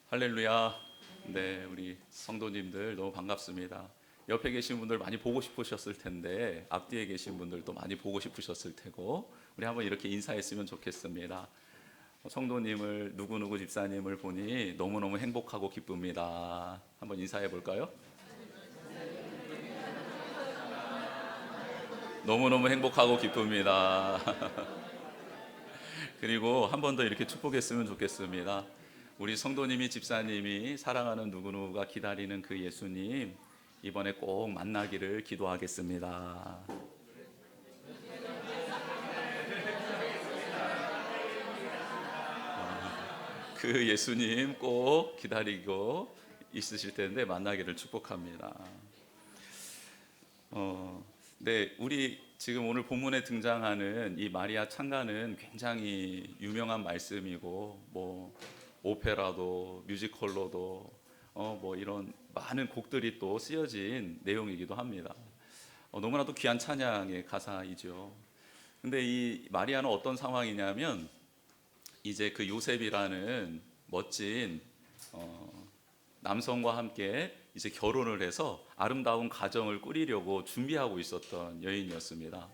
할렐루야. 네, 우리 성도님들 너무 반갑습니다. 옆에 계신 분들 많이 보고 싶으셨을 텐데 앞뒤에 계신 분들도 많이 보고 싶으셨을 테고 우리 한번 이렇게 인사했으면 좋겠습니다. 성도님을 누구누구 집사님을 보니 너무너무 행복하고 기쁩니다. 한번 인사해 볼까요? 너무너무 행복하고 기쁩니다. 그리고 한 번 더 이렇게 축복했으면 좋겠습니다. 우리 성도님이 집사님이 사랑하는 누구누구가 기다리는 그 예수님 이번에 꼭 만나기를 기도하겠습니다. 그 예수님 꼭 기다리고 있으실 텐데 만나기를 축복합니다. 네, 우리 지금 오늘 본문에 등장하는 이 마리아 찬가는 굉장히 유명한 말씀이고 뭐 오페라도 뮤지컬로도 뭐 이런 많은 곡들이 또 쓰여진 내용이기도 합니다. 너무나도 귀한 찬양의 가사이죠. 근데 이 마리아는 어떤 상황이냐면 이제 그 요셉이라는 멋진 남성과 함께 이제 결혼을 해서 아름다운 가정을 꾸리려고 준비하고 있었던 여인이었습니다.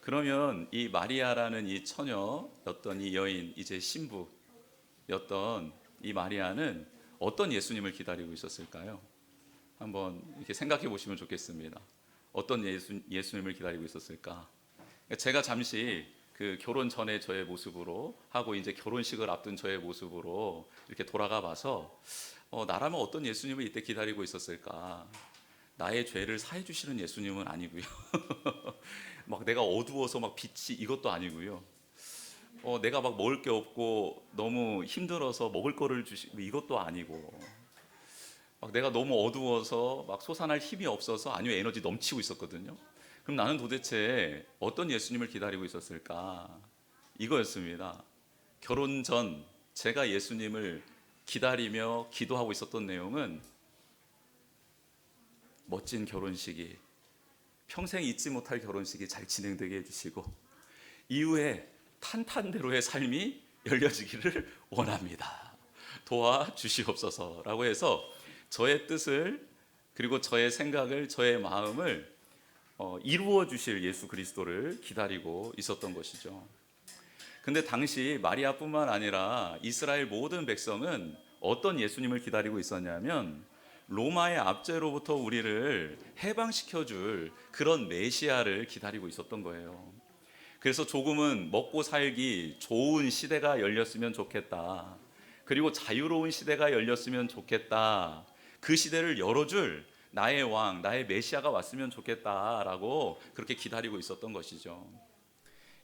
그러면 이 마리아라는 이 처녀였던 이 여인, 이제 신부였던 이 마리아는 어떤 예수님을 기다리고 있었을까요? 한번 이렇게 생각해 보시면 좋겠습니다. 어떤 예수님을 기다리고 있었을까? 제가 잠시 그 결혼 전에 저의 모습으로 하고 이제 결혼식을 앞둔 저의 모습으로 이렇게 돌아가 봐서 나라면 어떤 예수님을 이때 기다리고 있었을까? 나의 죄를 사해 주시는 예수님은 아니고요. 막 내가 어두워서 막 빛이 이것도 아니고요. 내가 막 먹을 게 없고 너무 힘들어서 먹을 거를 주시고 이것도 아니고, 막 내가 너무 어두워서 막 솟아날 힘이 없어서 아니면 에너지 넘치고 있었거든요. 그럼 나는 도대체 어떤 예수님을 기다리고 있었을까? 이거였습니다. 결혼 전 제가 예수님을 기다리며 기도하고 있었던 내용은 멋진 결혼식이, 평생 잊지 못할 결혼식이 잘 진행되게 해주시고 이후에 탄탄대로의 삶이 열려지기를 원합니다. 도와주시옵소서라고 해서 저의 뜻을, 그리고 저의 생각을, 저의 마음을 이루어 주실 예수 그리스도를 기다리고 있었던 것이죠. 근데 당시 마리아뿐만 아니라 이스라엘 모든 백성은 어떤 예수님을 기다리고 있었냐면 로마의 압제로부터 우리를 해방시켜 줄 그런 메시아를 기다리고 있었던 거예요. 그래서 조금은 먹고 살기 좋은 시대가 열렸으면 좋겠다. 그리고 자유로운 시대가 열렸으면 좋겠다. 그 시대를 열어줄 나의 왕, 나의 메시아가 왔으면 좋겠다라고 그렇게 기다리고 있었던 것이죠.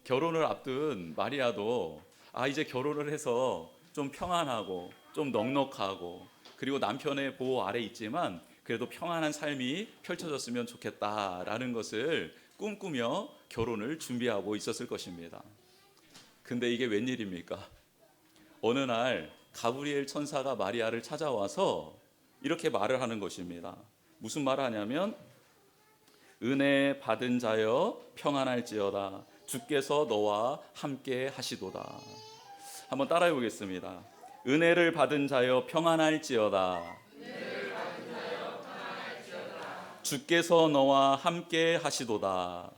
결혼을 앞둔 마리아도 이제 결혼을 해서 좀 평안하고 좀 넉넉하고 그리고 남편의 보호 아래 있지만 그래도 평안한 삶이 펼쳐졌으면 좋겠다라는 것을 꿈꾸며 결혼을 준비하고 있었을 것입니다. 근데 이게 웬일입니까? 어느 날 가브리엘 천사가 마리아를 찾아와서 이렇게 말을 하는 것입니다. 무슨 말을 하냐면 은혜 받은 자여 평안할지어다 주께서 너와 함께 하시도다. 한번 따라해 보겠습니다. 은혜를 받은 자여 평안할지어다. 주께서 너와 함께 하시도다.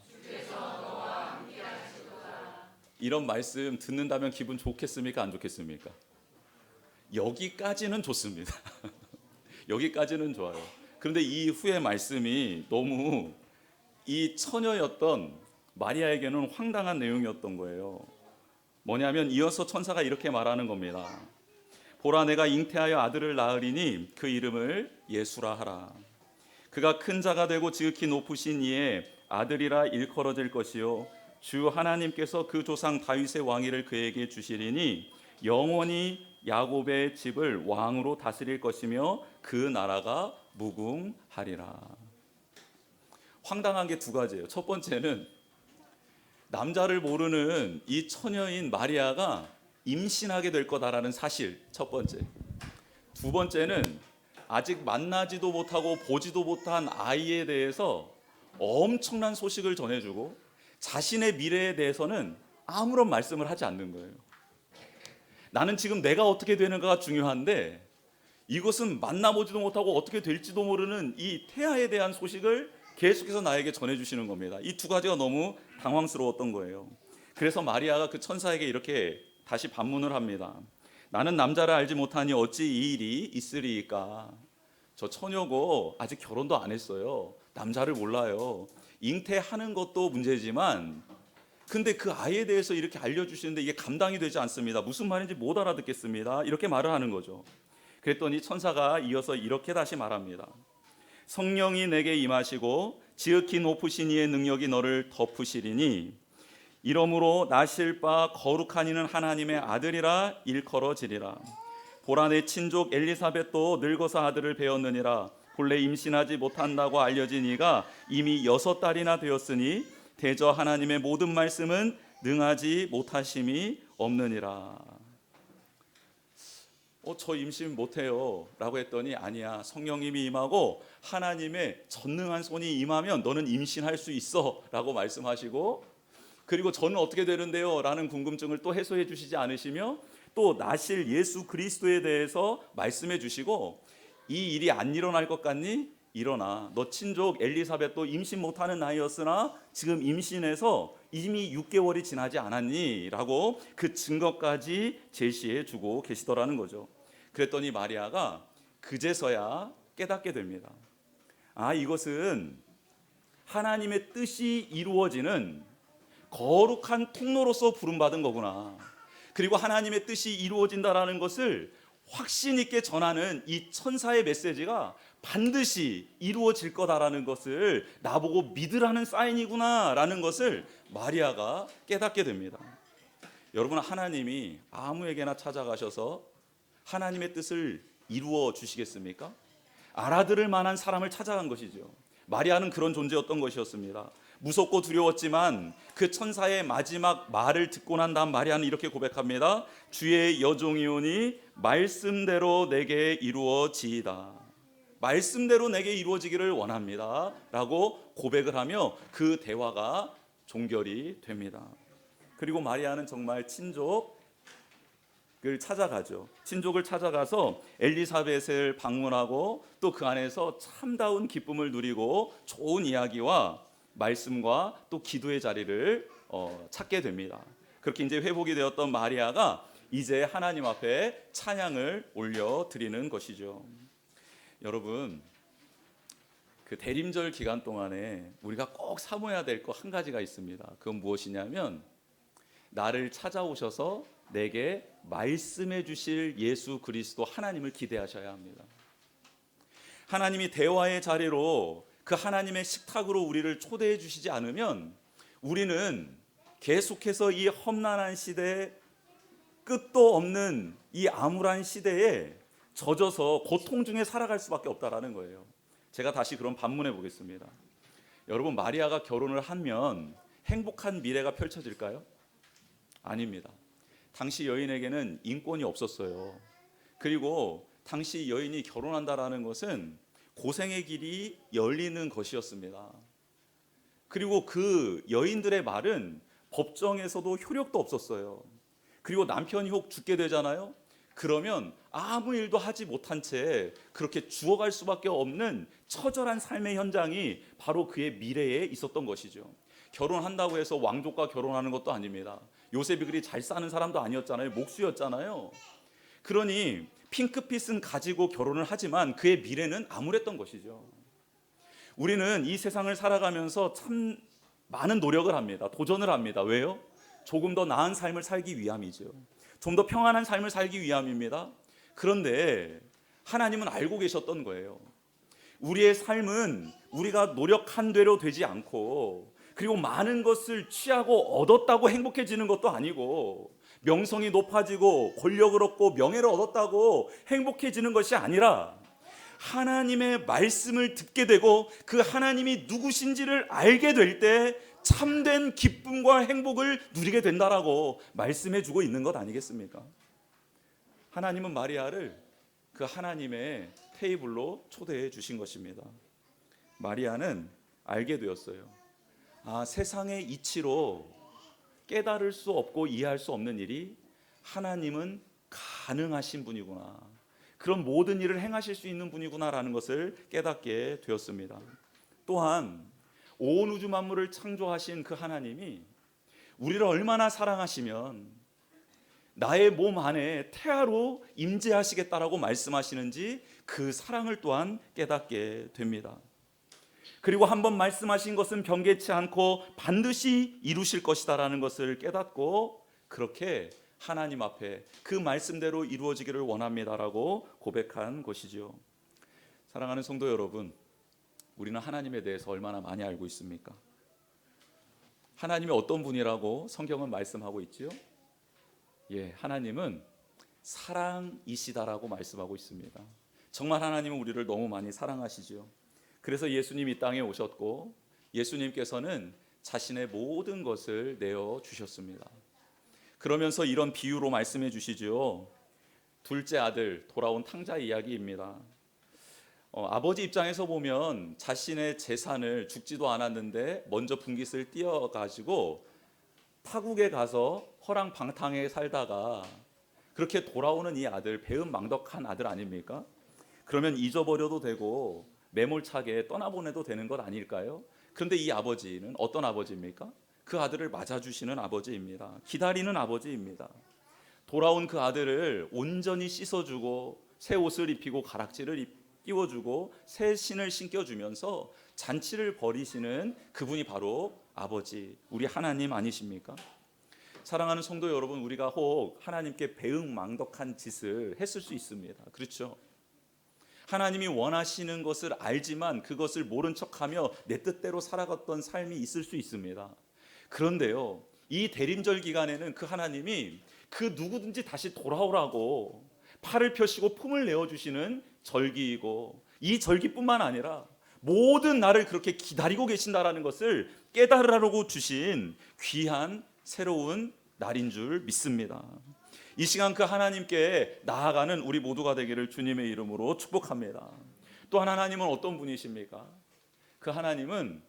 이런 말씀 듣는다면 기분 좋겠습니까? 안 좋겠습니까? 여기까지는 좋습니다. 여기까지는 좋아요. 그런데 이 후의 말씀이 너무 이 처녀였던 마리아에게는 황당한 내용이었던 거예요. 뭐냐면 이어서 천사가 이렇게 말하는 겁니다. 보라, 내가 잉태하여 아들을 낳으리니 그 이름을 예수라 하라. 그가 큰 자가 되고 지극히 높으신 이에 아들이라 일컬어질 것이요 주 하나님께서 그 조상 다윗의 왕위를 그에게 주시리니 영원히 야곱의 집을 왕으로 다스릴 것이며 그 나라가 무궁하리라. 황당한 게 두 가지예요. 첫 번째는 남자를 모르는 이 처녀인 마리아가 임신하게 될 거다라는 사실, 첫 번째. 두 번째는 아직 만나지도 못하고 보지도 못한 아이에 대해서 엄청난 소식을 전해주고 자신의 미래에 대해서는 아무런 말씀을 하지 않는 거예요. 나는 지금 내가 어떻게 되는가가 중요한데 이것은 만나보지도 못하고 어떻게 될지도 모르는 이 태아에 대한 소식을 계속해서 나에게 전해주시는 겁니다. 이 두 가지가 너무 당황스러웠던 거예요. 그래서 마리아가 그 천사에게 이렇게 다시 반문을 합니다. 나는 남자를 알지 못하니 어찌 이 일이 있으리이까. 저 처녀고 아직 결혼도 안 했어요. 남자를 몰라요. 잉태하는 것도 문제지만 근데 그 아이에 대해서 이렇게 알려주시는데 이게 감당이 되지 않습니다. 무슨 말인지 못 알아듣겠습니다. 이렇게 말을 하는 거죠. 그랬더니 천사가 이어서 이렇게 다시 말합니다. 성령이 내게 임하시고 지극히 높으신 이의 능력이 너를 덮으시리니 이러므로 나실 바 거룩한 이는 하나님의 아들이라 일컬어지리라. 보라 내 친족 엘리사벳도 늙어서 아들을 배었느니라. 본래 임신하지 못한다고 알려진 이가 이미 6달이나 되었으니 대저 하나님의 모든 말씀은 능하지 못하심이 없느니라. 저 임신 못해요 라고 했더니 아니야, 성령님이 임하고 하나님의 전능한 손이 임하면 너는 임신할 수 있어 라고 말씀하시고, 그리고 저는 어떻게 되는데요? 라는 궁금증을 또 해소해 주시지 않으시며 또 나실 예수 그리스도에 대해서 말씀해 주시고, 이 일이 안 일어날 것 같니? 일어나. 너 친족 엘리사벳도 임신 못하는 나이였으나 지금 임신해서 이미 6개월이 지나지 않았니? 라고 그 증거까지 제시해 주고 계시더라는 거죠. 그랬더니 마리아가 그제서야 깨닫게 됩니다. 이것은 하나님의 뜻이 이루어지는 거룩한 통로로서 부름받은 거구나. 그리고 하나님의 뜻이 이루어진다라는 것을 확신 있게 전하는 이 천사의 메시지가 반드시 이루어질 거다라는 것을 나보고 믿으라는 사인이구나라는 것을 마리아가 깨닫게 됩니다. 여러분, 하나님이 아무에게나 찾아가셔서 하나님의 뜻을 이루어 주시겠습니까? 알아들을 만한 사람을 찾아간 것이죠. 마리아는 그런 존재였던 것이었습니다. 무섭고 두려웠지만 그 천사의 마지막 말을 듣고 난 다음 마리아는 이렇게 고백합니다. 주의 여종이오니 말씀대로 내게 이루어지이다. 말씀대로 내게 이루어지기를 원합니다 라고 고백을 하며 그 대화가 종결이 됩니다. 그리고 마리아는 정말 친족을 찾아가죠. 친족을 찾아가서 엘리사벳을 방문하고 또 그 안에서 참다운 기쁨을 누리고 좋은 이야기와 말씀과 또 기도의 자리를 찾게 됩니다. 그렇게 이제 회복이 되었던 마리아가 이제 하나님 앞에 찬양을 올려드리는 것이죠. 여러분, 그 대림절 기간 동안에 우리가 꼭 삼아야 될 거 한 가지가 있습니다. 그건 무엇이냐면 나를 찾아오셔서 내게 말씀해 주실 예수 그리스도 하나님을 기대하셔야 합니다. 하나님이 대화의 자리로 그 하나님의 식탁으로 우리를 초대해 주시지 않으면 우리는 계속해서 이 험난한 시대에 끝도 없는 이 암울한 시대에 젖어서 고통 중에 살아갈 수밖에 없다라는 거예요. 제가 다시 그럼 반문해 보겠습니다. 여러분, 마리아가 결혼을 하면 행복한 미래가 펼쳐질까요? 아닙니다. 당시 여인에게는 인권이 없었어요. 그리고 당시 여인이 결혼한다라는 것은 고생의 길이 열리는 것이었습니다. 그리고 그 여인들의 말은 법정에서도 효력도 없었어요. 그리고 남편이 혹 죽게 되잖아요. 그러면 아무 일도 하지 못한 채 그렇게 죽어갈 수밖에 없는 처절한 삶의 현장이 바로 그의 미래에 있었던 것이죠. 결혼한다고 해서 왕족과 결혼하는 것도 아닙니다. 요셉이 그리 잘 사는 사람도 아니었잖아요. 목수였잖아요. 그러니 핑크빛은 가지고 결혼을 하지만 그의 미래는 암울했던 것이죠. 우리는 이 세상을 살아가면서 참 많은 노력을 합니다. 도전을 합니다. 왜요? 조금 더 나은 삶을 살기 위함이죠. 좀 더 평안한 삶을 살기 위함입니다. 그런데 하나님은 알고 계셨던 거예요. 우리의 삶은 우리가 노력한 대로 되지 않고, 그리고 많은 것을 취하고 얻었다고 행복해지는 것도 아니고, 명성이 높아지고 권력을 얻고 명예를 얻었다고 행복해지는 것이 아니라 하나님의 말씀을 듣게 되고 그 하나님이 누구신지를 알게 될 때 참된 기쁨과 행복을 누리게 된다라고 말씀해 주고 있는 것 아니겠습니까? 하나님은 마리아를 그 하나님의 테이블로 초대해 주신 것입니다. 마리아는 알게 되었어요. 세상의 이치로 깨달을 수 없고 이해할 수 없는 일이 하나님은 가능하신 분이구나. 그런 모든 일을 행하실 수 있는 분이구나라는 것을 깨닫게 되었습니다. 또한 온 우주 만물을 창조하신 그 하나님이 우리를 얼마나 사랑하시면 나의 몸 안에 태아로 임재하시겠다라고 말씀하시는지 그 사랑을 또한 깨닫게 됩니다. 그리고 한번 말씀하신 것은 변개치 않고 반드시 이루실 것이다라는 것을 깨닫고 그렇게 하나님 앞에 그 말씀대로 이루어지기를 원합니다라고 고백한 것이죠. 사랑하는 성도 여러분, 우리는 하나님에 대해서 얼마나 많이 알고 있습니까? 하나님이 어떤 분이라고 성경은 말씀하고 있지요? 하나님은 사랑이시다라고 말씀하고 있습니다. 정말 하나님은 우리를 너무 많이 사랑하시죠. 그래서 예수님 이 땅에 오셨고 예수님께서는 자신의 모든 것을 내어 주셨습니다. 그러면서 이런 비유로 말씀해 주시죠. 둘째 아들 돌아온 탕자 이야기입니다. 아버지 입장에서 보면 자신의 재산을 죽지도 않았는데 먼저 분깃을 띄어가지고 타국에 가서 허랑방탕하게 살다가 그렇게 돌아오는 이 아들, 배은망덕한 아들 아닙니까? 그러면 잊어버려도 되고 매몰차게 떠나보내도 되는 것 아닐까요? 그런데 이 아버지는 어떤 아버지입니까? 그 아들을 맞아주시는 아버지입니다. 기다리는 아버지입니다. 돌아온 그 아들을 온전히 씻어주고 새 옷을 입히고 가락지를 끼워주고 새 신을 신겨주면서 잔치를 벌이시는 그분이 바로 아버지, 우리 하나님 아니십니까? 사랑하는 성도 여러분, 우리가 혹 하나님께 배은망덕한 짓을 했을 수 있습니다. 그렇죠? 하나님이 원하시는 것을 알지만 그것을 모른 척하며 내 뜻대로 살아갔던 삶이 있을 수 있습니다. 그런데요, 이 대림절 기간에는 그 하나님이 그 누구든지 다시 돌아오라고 팔을 펴시고 품을 내어주시는 절기이고, 이 절기뿐만 아니라 모든 날을 그렇게 기다리고 계신다라는 것을 깨달으라고 주신 귀한 새로운 날인 줄 믿습니다. 이 시간 그 하나님께 나아가는 우리 모두가 되기를 주님의 이름으로 축복합니다. 또한 하나님은 어떤 분이십니까? 그 하나님은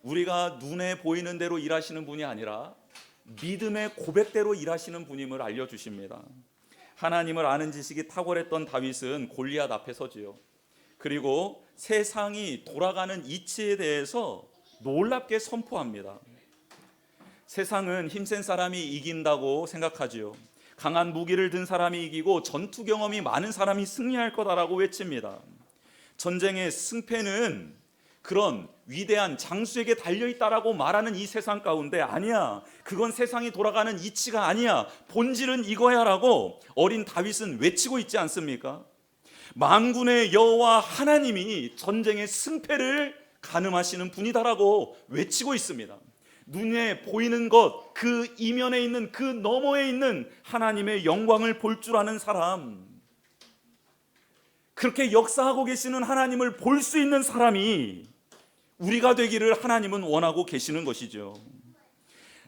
우리가 눈에 보이는 대로 일하시는 분이 아니라 믿음의 고백대로 일하시는 분임을 알려주십니다. 하나님을 아는 지식이 탁월했던 다윗은 골리앗 앞에 서지요. 그리고 세상이 돌아가는 이치에 대해서 놀랍게 선포합니다. 세상은 힘센 사람이 이긴다고 생각하지요. 강한 무기를 든 사람이 이기고 전투 경험이 많은 사람이 승리할 거다라고 외칩니다. 전쟁의 승패는 그런 위대한 장수에게 달려있다라고 말하는 이 세상 가운데 아니야, 그건 세상이 돌아가는 이치가 아니야, 본질은 이거야 라고 어린 다윗은 외치고 있지 않습니까? 만군의 여호와 하나님이 전쟁의 승패를 가늠하시는 분이다라고 외치고 있습니다. 눈에 보이는 것, 그 이면에 있는 그 너머에 있는 하나님의 영광을 볼 줄 아는 사람, 그렇게 역사하고 계시는 하나님을 볼 수 있는 사람이 우리가 되기를 하나님은 원하고 계시는 것이죠.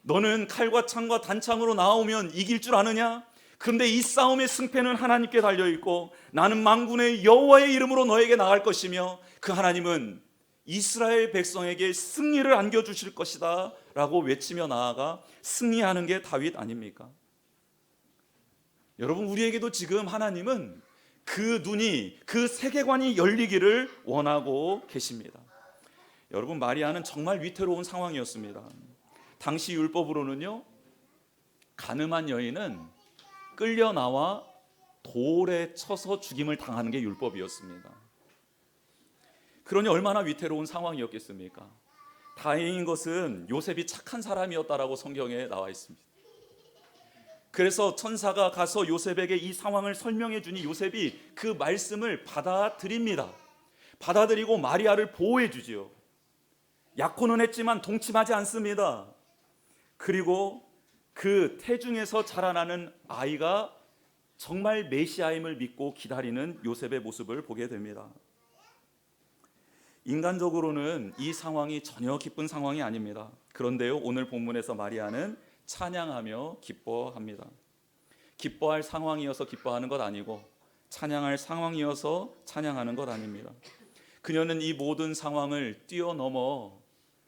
너는 칼과 창과 단창으로 나오면 이길 줄 아느냐? 그런데 이 싸움의 승패는 하나님께 달려있고 나는 만군의 여호와의 이름으로 너에게 나갈 것이며 그 하나님은 이스라엘 백성에게 승리를 안겨주실 것이다 라고 외치며 나아가 승리하는 게 다윗 아닙니까? 여러분, 우리에게도 지금 하나님은 그 눈이, 그 세계관이 열리기를 원하고 계십니다. 여러분, 마리아는 정말 위태로운 상황이었습니다. 당시 율법으로는요, 가늠한 여인은 끌려 나와 돌에 쳐서 죽임을 당하는 게 율법이었습니다. 그러니 얼마나 위태로운 상황이었겠습니까? 다행인 것은 요셉이 착한 사람이었다라고 성경에 나와 있습니다. 그래서 천사가 가서 요셉에게 이 상황을 설명해 주니 요셉이 그 말씀을 받아들입니다. 받아들이고 마리아를 보호해 주지요. 약혼은 했지만 동침하지 않습니다. 그리고 그 태중에서 자라나는 아이가 정말 메시아임을 믿고 기다리는 요셉의 모습을 보게 됩니다. 인간적으로는 이 상황이 전혀 기쁜 상황이 아닙니다. 그런데요, 오늘 본문에서 마리아는 찬양하며 기뻐합니다. 기뻐할 상황이어서 기뻐하는 것 아니고 찬양할 상황이어서 찬양하는 것 아닙니다. 그녀는 이 모든 상황을 뛰어넘어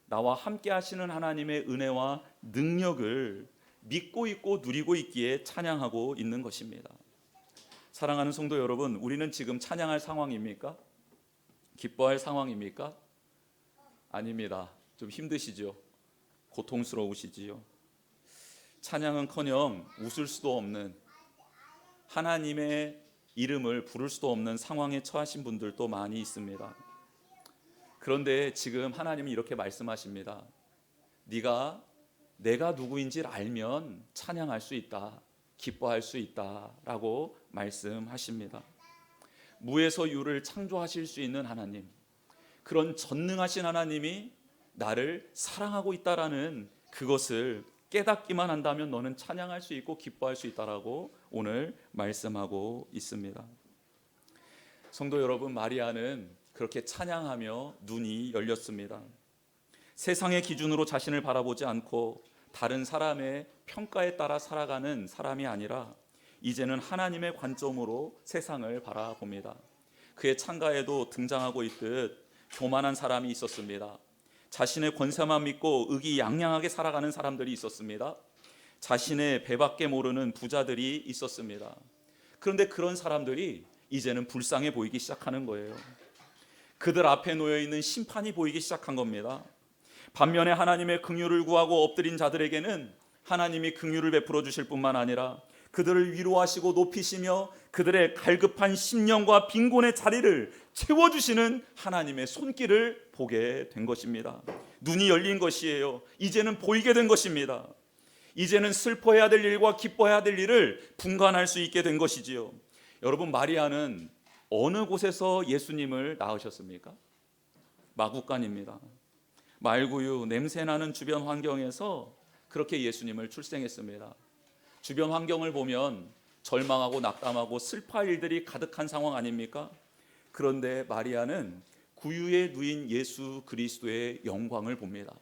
나와 함께 하시는 하나님의 은혜와 능력을 믿고 있고 누리고 있기에 찬양하고 있는 것입니다. 사랑하는 성도 여러분, 우리는 지금 찬양할 상황입니까? 기뻐할 상황입니까? 아닙니다. 좀 힘드시죠? 고통스러우시지요? 찬양은커녕 웃을 수도 없는, 하나님의 이름을 부를 수도 없는 상황에 처하신 분들도 많이 있습니다. 그런데 지금 하나님이 이렇게 말씀하십니다. 네가 내가 누구인지를 알면 찬양할 수 있다, 기뻐할 수 있다라고 말씀하십니다. 무에서 유를 창조하실 수 있는 하나님, 그런 전능하신 하나님이 나를 사랑하고 있다라는 그것을 깨닫기만 한다면 너는 찬양할 수 있고 기뻐할 수 있다라고 오늘 말씀하고 있습니다. 성도 여러분, 마리아는 그렇게 찬양하며 눈이 열렸습니다. 세상의 기준으로 자신을 바라보지 않고 다른 사람의 평가에 따라 살아가는 사람이 아니라 이제는 하나님의 관점으로 세상을 바라봅니다. 그의 창가에도 등장하고 있듯 교만한 사람이 있었습니다. 자신의 권세만 믿고 의기양양하게 살아가는 사람들이 있었습니다. 자신의 배밖에 모르는 부자들이 있었습니다. 그런데 그런 사람들이 이제는 불쌍해 보이기 시작하는 거예요. 그들 앞에 놓여 있는 심판이 보이기 시작한 겁니다. 반면에 하나님의 긍휼을 구하고 엎드린 자들에게는 하나님이 긍휼을 베풀어 주실 뿐만 아니라 그들을 위로하시고 높이시며 그들의 갈급한 심령과 빈곤의 자리를 채워주시는 하나님의 손길을 보게 된 것입니다. 눈이 열린 것이에요. 이제는 보이게 된 것입니다. 이제는 슬퍼해야 될 일과 기뻐해야 될 일을 분간할 수 있게 된 것이지요. 여러분, 마리아는 어느 곳에서 예수님을 낳으셨습니까? 마구간입니다. 말구유 냄새나는 주변 환경에서 그렇게 예수님을 출생했습니다. 주변 환경을 보면 절망하고 낙담하고 슬퍼할 일들이 가득한 상황 아닙니까? 그런데 마리아는 구유에 누인 예수 그리스도의 영광을 봅니다.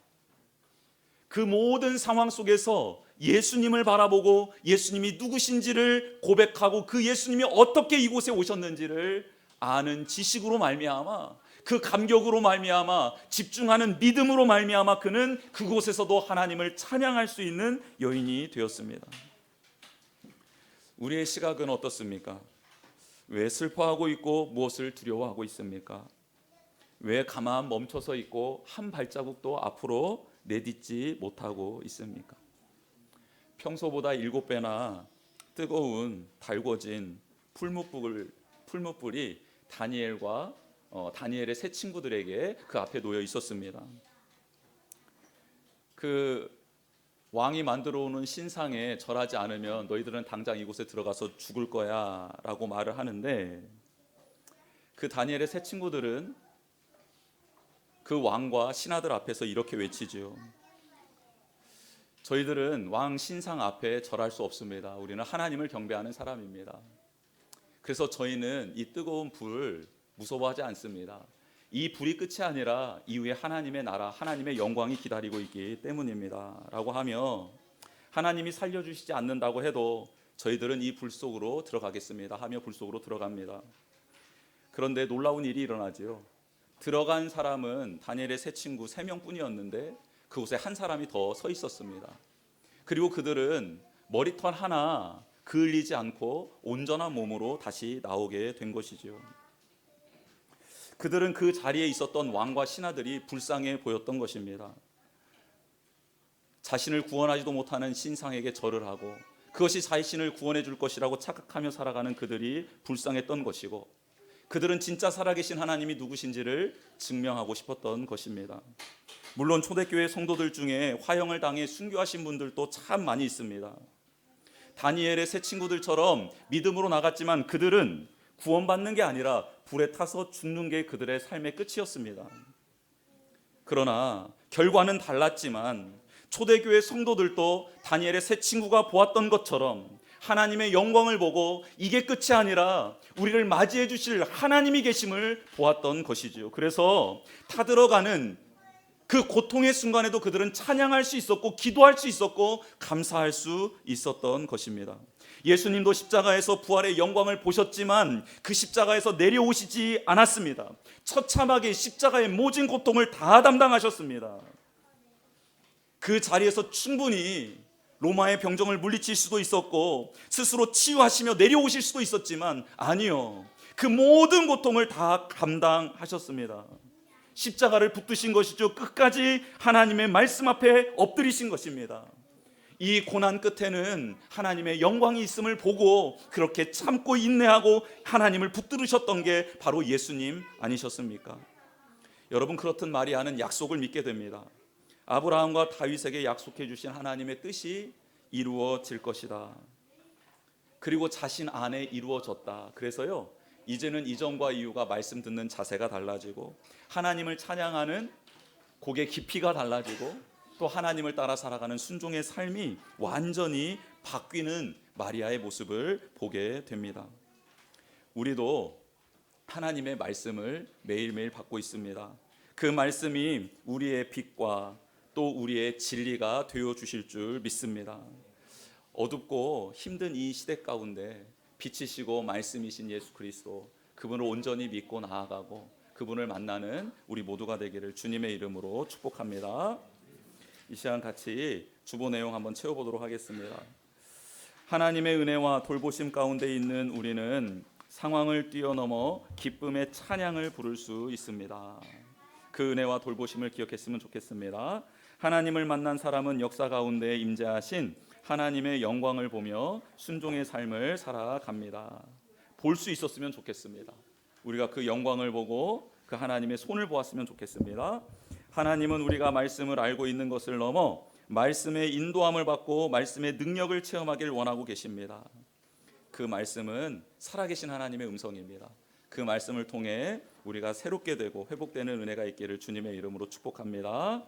그 모든 상황 속에서 예수님을 바라보고 예수님이 누구신지를 고백하고 그 예수님이 어떻게 이곳에 오셨는지를 아는 지식으로 말미암아, 그 감격으로 말미암아, 집중하는 믿음으로 말미암아 그는 그곳에서도 하나님을 찬양할 수 있는 여인이 되었습니다. 우리의 시각은 어떻습니까? 왜 슬퍼하고 있고 무엇을 두려워하고 있습니까? 왜 가만 멈춰서 있고 한 발자국도 앞으로 내딛지 못하고 있습니까? 평소보다 7배나 뜨거운 달궈진 풀무불이 다니엘의 세 친구들에게 그 앞에 놓여 있었습니다. 그 왕이 만들어 오는 신상에 절하지 않으면 너희들은 당장 이곳에 들어가서 죽을 거야 라고 말을 하는데, 그 다니엘의 세 친구들은 그 왕과 신하들 앞에서 이렇게 외치죠. 저희들은 왕 신상 앞에 절할 수 없습니다. 우리는 하나님을 경배하는 사람입니다. 그래서 저희는 이 뜨거운 불을 무서워하지 않습니다. 이 불이 끝이 아니라 이후에 하나님의 나라, 하나님의 영광이 기다리고 있기 때문입니다 라고 하며, 하나님이 살려주시지 않는다고 해도 저희들은 이 불 속으로 들어가겠습니다 하며 불 속으로 들어갑니다. 그런데 놀라운 일이 일어나죠. 들어간 사람은 다니엘의 세 친구 3명뿐이었는데 그곳에 한 사람이 더 서 있었습니다. 그리고 그들은 머리털 하나 그을리지 않고 온전한 몸으로 다시 나오게 된 것이죠. 그들은 그 자리에 있었던 왕과 신하들이 불쌍해 보였던 것입니다. 자신을 구원하지도 못하는 신상에게 절을 하고 그것이 자신을 구원해 줄 것이라고 착각하며 살아가는 그들이 불쌍했던 것이고, 그들은 진짜 살아계신 하나님이 누구신지를 증명하고 싶었던 것입니다. 물론 초대교회 성도들 중에 화형을 당해 순교하신 분들도 참 많이 있습니다. 다니엘의 세 친구들처럼 믿음으로 나갔지만 그들은 구원받는 게 아니라 불에 타서 죽는 게 그들의 삶의 끝이었습니다. 그러나 결과는 달랐지만 초대교회 성도들도 다니엘의 세 친구가 보았던 것처럼 하나님의 영광을 보고 이게 끝이 아니라 우리를 맞이해 주실 하나님이 계심을 보았던 것이죠. 그래서 타들어가는 그 고통의 순간에도 그들은 찬양할 수 있었고 기도할 수 있었고 감사할 수 있었던 것입니다. 예수님도 십자가에서 부활의 영광을 보셨지만 그 십자가에서 내려오시지 않았습니다. 처참하게 십자가의 모진 고통을 다 담당하셨습니다. 그 자리에서 충분히 로마의 병정을 물리칠 수도 있었고 스스로 치유하시며 내려오실 수도 있었지만 아니요, 그 모든 고통을 다 감당하셨습니다. 십자가를 붙드신 것이죠. 끝까지 하나님의 말씀 앞에 엎드리신 것입니다. 이 고난 끝에는 하나님의 영광이 있음을 보고 그렇게 참고 인내하고 하나님을 붙들으셨던 게 바로 예수님 아니셨습니까? 여러분, 그렇듯 마리아는 약속을 믿게 됩니다. 아브라함과 다윗에게 약속해 주신 하나님의 뜻이 이루어질 것이다. 그리고 자신 안에 이루어졌다. 그래서요, 이제는 이전과 이후가 말씀 듣는 자세가 달라지고 하나님을 찬양하는 곡의 깊이가 달라지고 또 하나님을 따라 살아가는 순종의 삶이 완전히 바뀌는 마리아의 모습을 보게 됩니다. 우리도 하나님의 말씀을 매일매일 받고 있습니다. 그 말씀이 우리의 빛과 또 우리의 진리가 되어 주실 줄 믿습니다. 어둡고 힘든 이 시대 가운데 빛이시고 말씀이신 예수 그리스도, 그분을 온전히 믿고 나아가고 그분을 만나는 우리 모두가 되기를 주님의 이름으로 축복합니다. 이 시간 같이 주보 내용 한번 채워보도록 하겠습니다. 하나님의 은혜와 돌보심 가운데 있는 우리는 상황을 뛰어넘어 기쁨의 찬양을 부를 수 있습니다. 그 은혜와 돌보심을 기억했으면 좋겠습니다. 하나님을 만난 사람은 역사 가운데 임재하신 하나님의 영광을 보며 순종의 삶을 살아갑니다. 볼 수 있었으면 좋겠습니다. 우리가 그 영광을 보고 그 하나님의 손을 보았으면 좋겠습니다. 하나님은 우리가 말씀을 알고 있는 것을 넘어 말씀의 인도함을 받고 말씀의 능력을 체험하길 원하고 계십니다. 그 말씀은 살아계신 하나님의 음성입니다. 그 말씀을 통해 우리가 새롭게 되고 회복되는 은혜가 있기를 주님의 이름으로 축복합니다.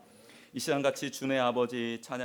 이 시간 같이 주의 아버지 찬양